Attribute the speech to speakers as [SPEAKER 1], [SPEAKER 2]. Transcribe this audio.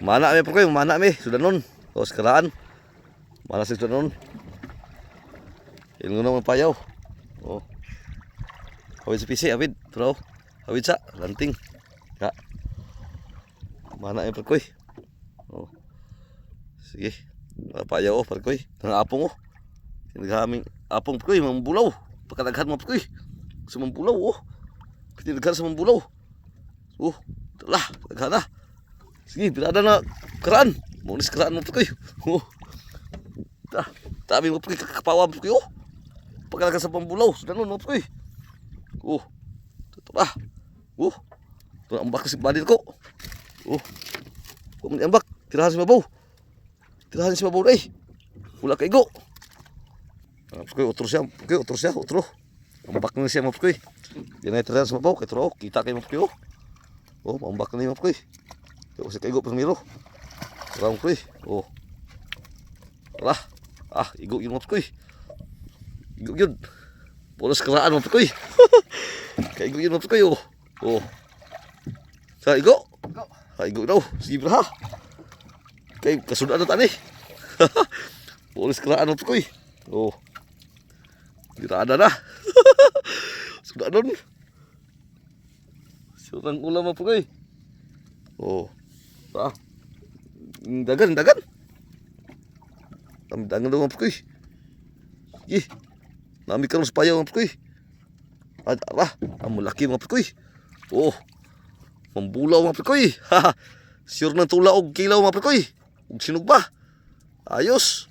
[SPEAKER 1] Mana mi perkoy, mana mi sudah nun. Oh sekaraan. Mana sih sudah nun. Ilmu naman payaw. Oh. Hawid sa pisi, hawid, bro. Hawid sa lanting. Ya. Mana mi perkoy. Oh. Sige. Payaw oh perkoy. Nang apong oh. Sinagaming apong perkoy, mambulaw. Pagkadaghan mo perkoy. Sa mambulaw oh. Pinaghan sa mambulaw. Oh, lah, pagkadaghan na. Sige, pinada na karaan. Munis karaan mo perkoy. Oh. Tabi mo perkoy kakapawa perkoy oh. Pagkadaghan sa mambulaw, sudah nun mo perkoy. Oh. Tutup ah. Oh. Ito ang ambak si badir ko. Oh. Huwag mo ambak. Tirahan si mabaw. Tirahan si mabaw na eh. Wala kaigo. Perkoy, utro siya. Perkoy, utro siya. Utro. Ambak na siya mo perkoy. Yan ay tirahan si mabaw. Kaya turo. Kita kayo mo perkoy oh. Oh, ambak na niya mo perkoy. Kaya si kaigo primero. Tirahan mo perkoy. Oh. Wala. Ah, igo yun mo perkoy. Igo yun. Bolos keraan mo perkoy. Kaigo yun mo perkoy oh. Oh. Sa igo? Ha, igo daw. Sige bro ha. Kay kasunod na tani. Bolos keraan mo perkoy. Oh. Dirada na. Sudah nun. Surang ulam mo perkoy. Oh. Ah. Dagan, dagan. Kami dagan daw mo perkoy. Ih. Nami karon supaya mo perkoy. Alah, amo laki mo perkoy. Oh. Mambulaw mo perkoy. Sure nang tula og kilaw mo perkoy. Ug sinugba. Ayos.